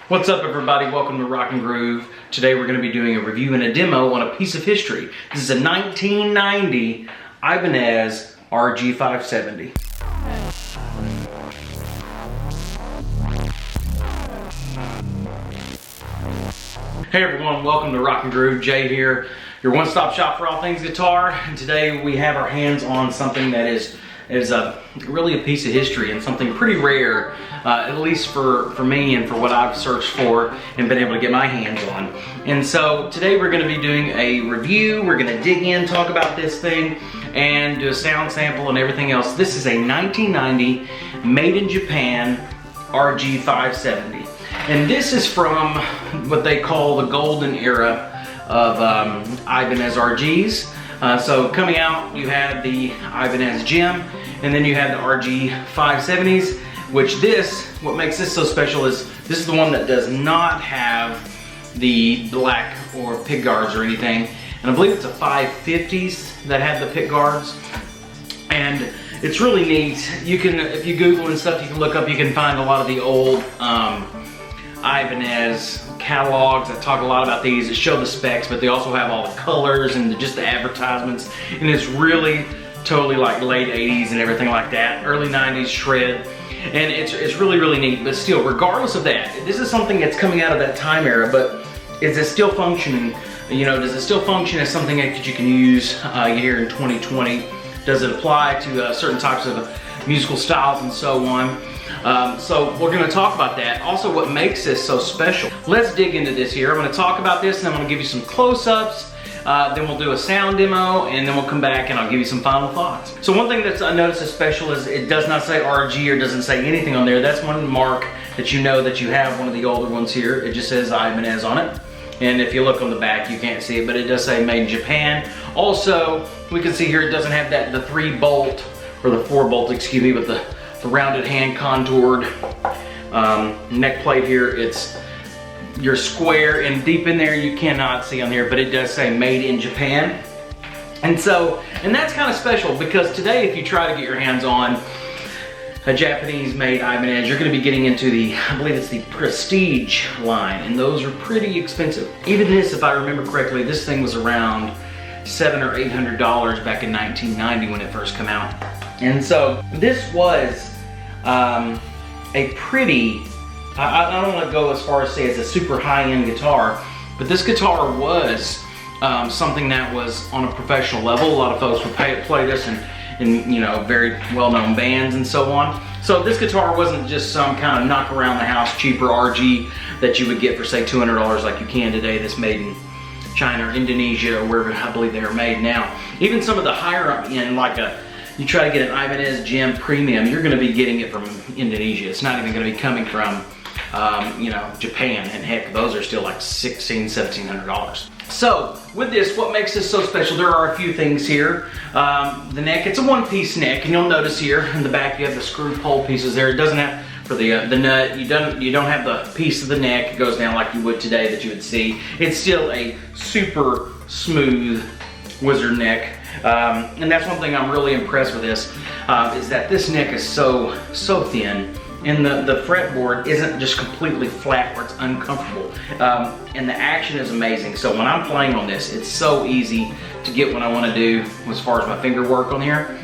What's up everybody, welcome to Rock and Groove. Today we're going to be doing a review and a demo on a piece of history. This is a 1990 Ibanez RG570. Hey everyone, welcome to Rock and Groove. Jay here, your one-stop shop for all things guitar. And today we have our hands on something that is really a piece of history and something pretty rare, at least for me and for what I've searched for and been able to get my hands on. And so today we're going to be doing a review. We're going to dig in, talk about this thing, and do a sound sample and everything else. This is a 1990 made in Japan RG570. And this is from what they call the golden era of Ibanez RGs. So coming out, you had the Ibanez Gem, and then you had the RG570s, which what makes this so special is this is the one that does not have the black or pick guards or anything. And I believe it's a 550s that had the pick guards. And it's really neat. You can, if you Google and stuff, you can look up, you can find a lot of the old Ibanez catalogs that talk a lot about these, that show the specs, but they also have all the colors and just the advertisements. And it's really totally like late 80s and everything like that, early 90s shred. And it's really, really neat. But still, regardless of that, this is something that's coming out of that time era, but is it still functioning? You know, does it still function as something that you can use here in 2020? Does it apply to certain types of musical styles and so on? So we're going to talk about that. Also, what makes this so special. Let's dig into this here. I'm going to talk about this and I'm going to give you some close-ups. Then we'll do a sound demo, and then we'll come back and I'll give you some final thoughts. So one thing that's I noticed is special is it does not say RG or doesn't say anything on there. That's one mark that you know that you have one of the older ones here. It just says Ibanez on it. And if you look on the back, you can't see it, but it does say made in Japan. Also, we can see here it doesn't have the 3-bolt or the 4-bolt, excuse me, but the rounded hand contoured neck plate here. It's your square, and deep in there you cannot see on here, but it does say made in Japan. And that's kind of special because today if you try to get your hands on a Japanese made Ibanez, you're going to be getting into I believe it's the Prestige line, and those are pretty expensive. Even this, if I remember correctly, this thing was around $700 or $800 back in 1990 when it first came out. And so this was a pretty, I don't want to go as far as say it's a super high-end guitar, but this guitar was something that was on a professional level. A lot of folks would play this in you know, very well-known bands and so on. So this guitar wasn't just some kind of knock around the house cheaper RG that you would get for say $200 like you can today, that's made in China or Indonesia or wherever I believe they are made now. Even some of the higher up end, like you try to get an Ibanez Gem Premium, you're going to be getting it from Indonesia. It's not even going to be coming from, you know, Japan. And heck, those are still like $1,600, $1,700. So with this, what makes this so special? There are a few things here. The neck, it's a one-piece neck, and you'll notice here in the back you have the screw pole pieces there. It doesn't have for the nut. You don't have the piece of the neck. It goes down like you would today that you would see. It's still a super smooth wizard neck. And that's one thing I'm really impressed with this, is that this neck is so thin, and the fretboard isn't just completely flat where it's uncomfortable. And the action is amazing. So when I'm playing on this, it's so easy to get what I want to do as far as my finger work on here.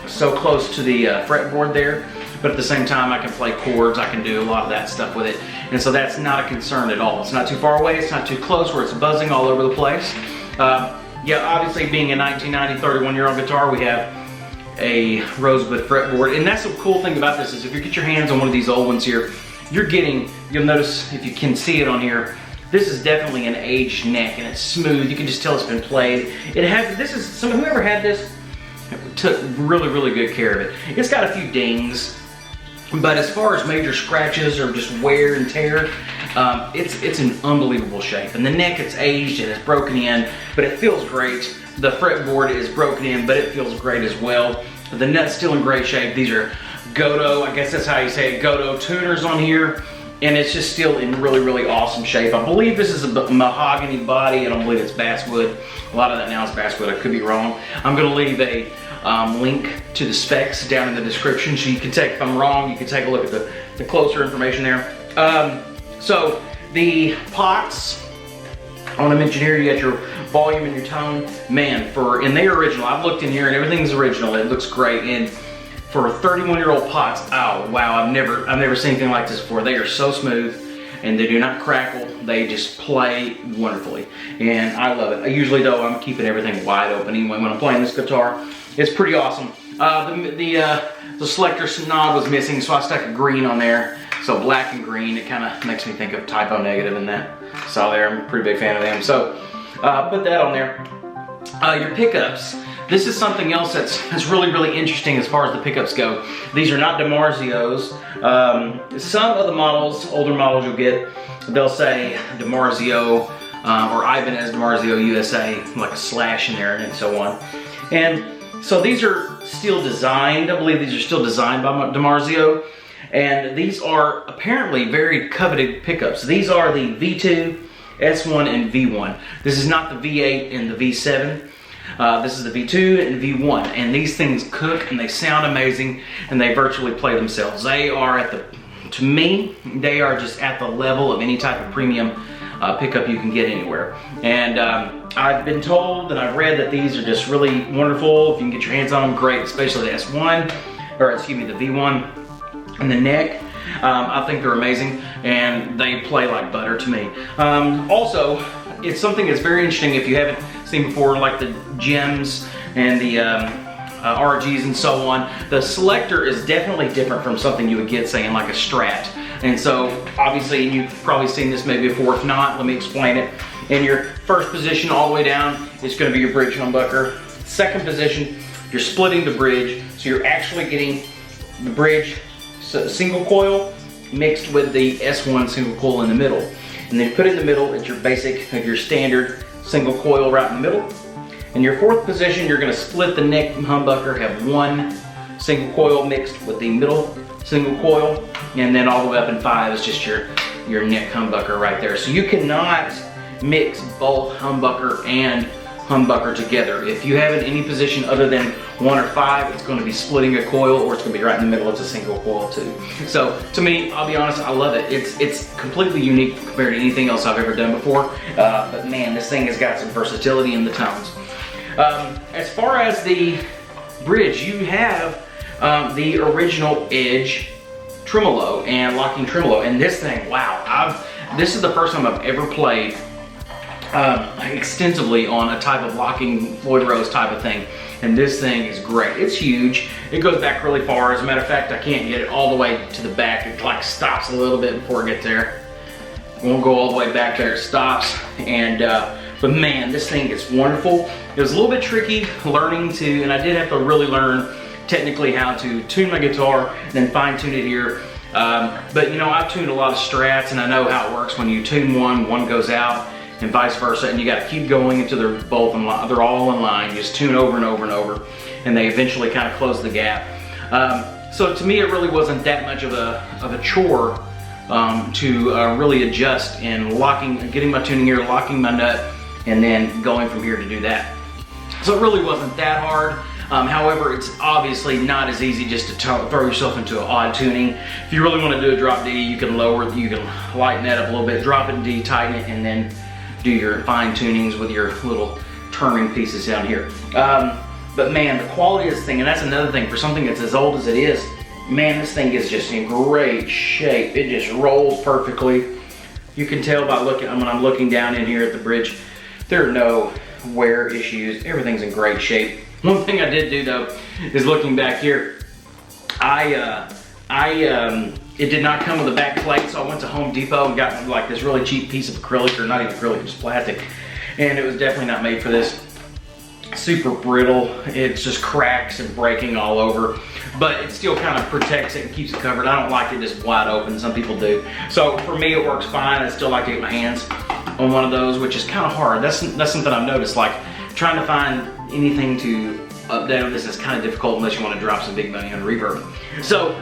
So close to the fretboard there, but at the same time I can play chords, I can do a lot of that stuff with it. And so that's not a concern at all. It's not too far away, it's not too close where it's buzzing all over the place. Yeah, obviously being a 1990 31-year-old guitar, we have a rosewood fretboard. And that's the cool thing about this is if you get your hands on one of these old ones here, you'll notice if you can see it on here, this is definitely an aged neck and it's smooth. You can just tell it's been played. Whoever had this took really, really good care of it. It's got a few dings, but as far as major scratches or just wear and tear, it's in unbelievable shape. And the neck, it's aged and it's broken in, but it feels great. The fretboard is broken in, but it feels great as well. The nut's still in great shape. These are Goto, I guess that's how you say it, Goto tuners on here. And it's just still in really, really awesome shape. I believe this is a mahogany body. I don't believe it's basswood. A lot of that now is basswood. I could be wrong. I'm going to leave a link to the specs down in the description, so you can take, if I'm wrong, you can take a look at the closer information there. So the pots, I want to mention here, you got your volume and your tone. Man, and they're original. I've looked in here and everything's original. It looks great. And for 31-year-old pots, oh wow, I've never seen anything like this before. They are so smooth and they do not crackle. They just play wonderfully, and I love it. Usually though, I'm keeping everything wide open anyway when I'm playing this guitar. It's pretty awesome. The selector knob was missing, so I stuck a green on there. So black and green, it kind of makes me think of Typo Negative in that. So there, I'm a pretty big fan of them. So put that on there. Your pickups. This is something else that's really, really interesting as far as the pickups go. These are not DiMarzios. Some of the models, older models you'll get, they'll say DiMarzio or Ibanez DiMarzio USA, like a slash in there and so on. And so these are still designed, I believe these are still designed by DiMarzio. And these are apparently very coveted pickups. These are the V2, S1, and V1. This is not the V8 and the V7. This is the V2 and V1. And these things cook and they sound amazing and they virtually play themselves. They are to me, they are just at the level of any type of premium pickup you can get anywhere. And I've been told and I've read that these are just really wonderful. If you can get your hands on them, great, especially the S1, or excuse me, the V1. And the neck, I think they're amazing and they play like butter to me. Also, it's something that's very interesting if you haven't seen before, like the gems and the RGs and so on. The selector is definitely different from something you would get, say, in like a Strat. And so, obviously, and you've probably seen this maybe before. If not, let me explain it. In your first position all the way down, it's going to be your bridge humbucker. Second position, you're splitting the bridge, so you're actually getting the bridge single coil mixed with the S1 single coil in the middle. And then you put it in the middle, it's your basic, your standard single coil right in the middle. In your fourth position, you're going to split the neck humbucker, have one single coil mixed with the middle single coil, and then all the way up in 5 is just your neck humbucker right there. So you cannot mix both humbucker and humbucker together. If you have it in any position other than 1 or 5, it's going to be splitting a coil, or it's going to be right in the middle. It's a single coil too. So to me, I'll be honest, I love it. It's completely unique compared to anything else I've ever done before. But man, this thing has got some versatility in the tones. As far as the bridge, you have the original Edge tremolo and locking tremolo, and this thing, wow! This is the first time I've ever played extensively on a type of locking Floyd Rose type of thing, and this thing is great. It's huge. It goes back really far. As a matter of fact, I can't get it all the way to the back. It like stops a little bit before it gets there. It won't go all the way back there. It stops, and but man, this thing is wonderful. It was a little bit tricky learning to, and I did have to really learn technically how to tune my guitar and then fine tune it here. But you know, I've tuned a lot of Strats, and I know how it works. When you tune one goes out, and vice versa, and you got to keep going until they're both in line. They're all in line. You just tune over and over and over, and they eventually kind of close the gap. So to me, it really wasn't that much of a chore to really adjust and getting my tuning here, locking my nut, and then going from here to do that. So it really wasn't that hard. However, it's obviously not as easy just to throw yourself into an odd tuning. If you really want to do a drop D, you can lighten that up a little bit, drop it in D, tighten it, and then do your fine tunings with your little turning pieces down here. But man, the quality of this thing, and that's another thing, for something that's as old as it is, man, this thing is just in great shape. It just rolls perfectly. You can tell by when I'm looking down in here at the bridge, there are no wear issues. Everything's in great shape. One thing I did do though is looking back here, it did not come with a back plate, so I went to Home Depot and got like this really cheap piece of acrylic, or not even acrylic, just plastic, and it was definitely not made for this. Super brittle, it just cracks and breaking all over, but it still kind of protects it and keeps it covered. I don't like it just wide open, some people do. So for me, it works fine. I still like to get my hands on one of those, which is kind of hard. That's something I've noticed, like trying to find anything to update on this is kind of difficult unless you want to drop some big money on reverb. So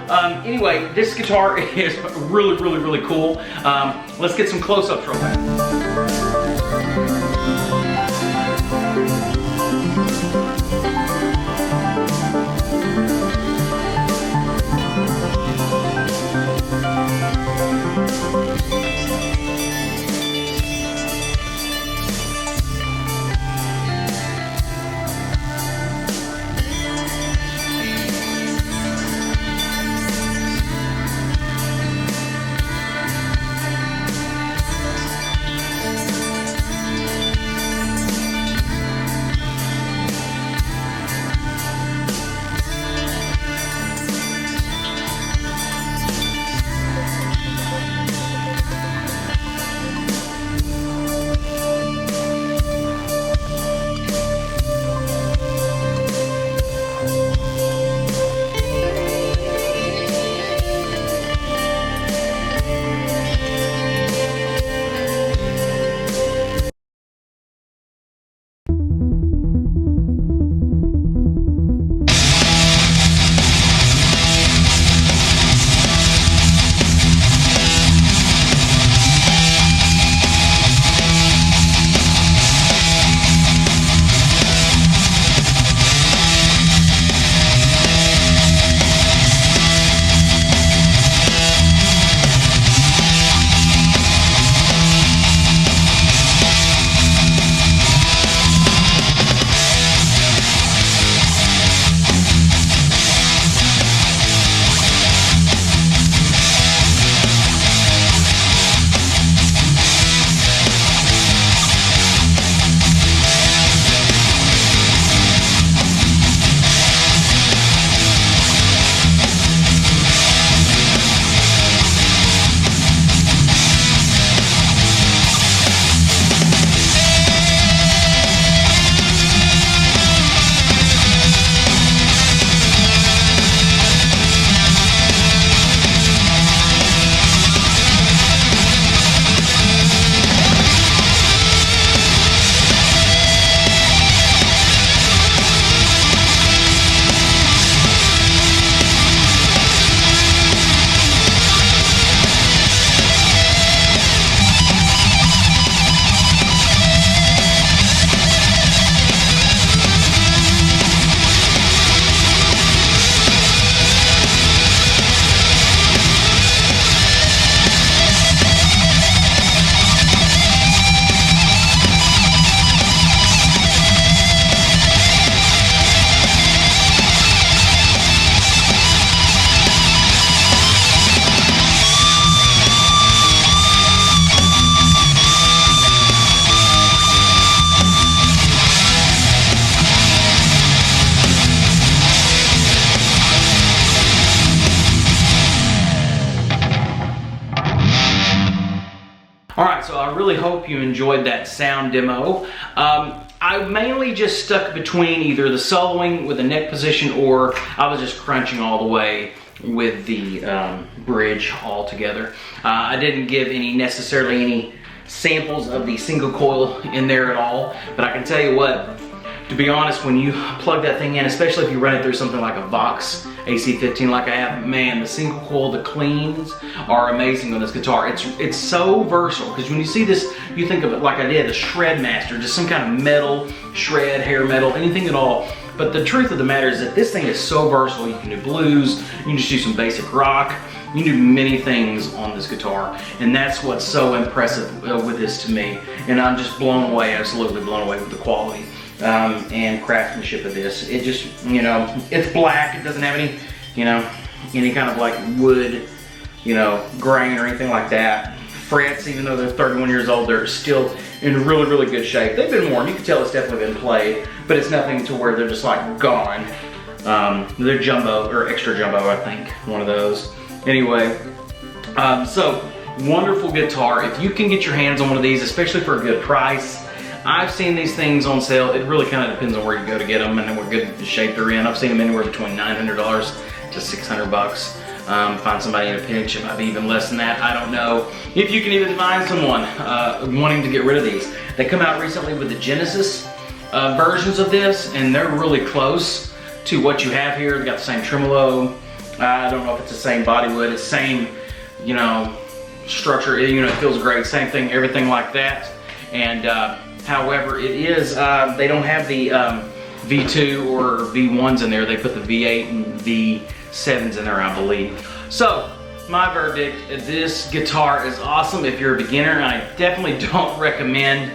anyway, this guitar is really, really, really cool. Let's get some close-ups real quick. All right, so I really hope you enjoyed that sound demo. I mainly just stuck between either the soloing with the neck position, or I was just crunching all the way with the bridge all together. I didn't give necessarily any samples of the single coil in there at all, but I can tell you what, to be honest, when you plug that thing in, especially if you run it through something like a Vox AC15 like I have, man, the single coil, the cleans are amazing on this guitar. It's so versatile, because when you see this, you think of it like I did, a shred master, just some kind of metal, shred, hair metal, anything at all. But the truth of the matter is that this thing is so versatile. You can do blues, you can just do some basic rock, you can do many things on this guitar, and that's what's so impressive with this to me. And I'm just blown away, absolutely blown away with the quality and craftsmanship of this. It just, you know, it's black. It doesn't have any, you know, any kind of like wood, you know, grain or anything like that. Frets, even though they're 31 years old, they're still in really, really good shape. They've been worn. You can tell it's definitely been played, but it's nothing to where they're just like gone. They're jumbo or extra jumbo, I think, one of those. Anyway, so wonderful guitar. If you can get your hands on one of these, especially for a good price. I've seen these things on sale. It really kind of depends on where you go to get them and what good shape they're in. I've seen them anywhere between $900 to $600. Find somebody in a pinch, it might be even less than that. I don't know if you can even find someone wanting to get rid of these. They come out recently with the Genesis versions of this, and they're really close to what you have here. They got the same tremolo. I don't know if it's the same body wood. It's same, you know, structure. You know, it feels great. Same thing, everything like that. And however, it is, they don't have the V2 or V1s in there. They put the V8 and V7s in there, I believe. So, my verdict, this guitar is awesome if you're a beginner, and I definitely don't recommend,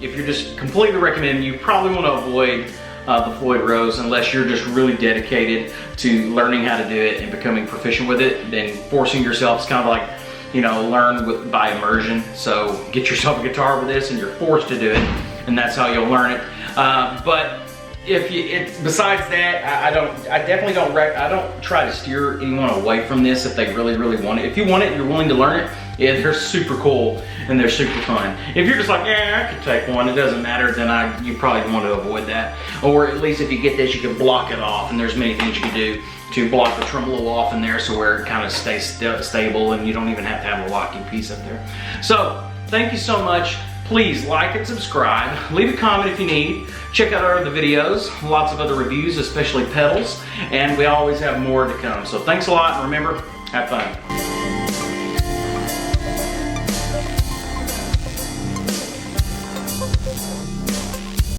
if you're just completely recommending, you probably want to avoid the Floyd Rose unless you're just really dedicated to learning how to do it and becoming proficient with it. Then forcing yourself is kind of like, you know, learn by immersion. So get yourself a guitar with this and you're forced to do it, and that's how you'll learn it. But if you, besides that, I definitely don't I don't try to steer anyone away from this if they really, really want it. If you want it and you're willing to learn it, yeah, they're super cool and they're super fun. If you're just like, yeah, I could take one, it doesn't matter, then you probably want to avoid that. Or at least if you get this, you can block it off, and there's many things you can do to block the tremolo off in there so where it kind of stays stable and you don't even have to have a locking piece up there. So, thank you so much. Please like and subscribe. Leave a comment if you need. Check out our other videos, lots of other reviews, especially pedals, and we always have more to come. So thanks a lot, and remember, have fun.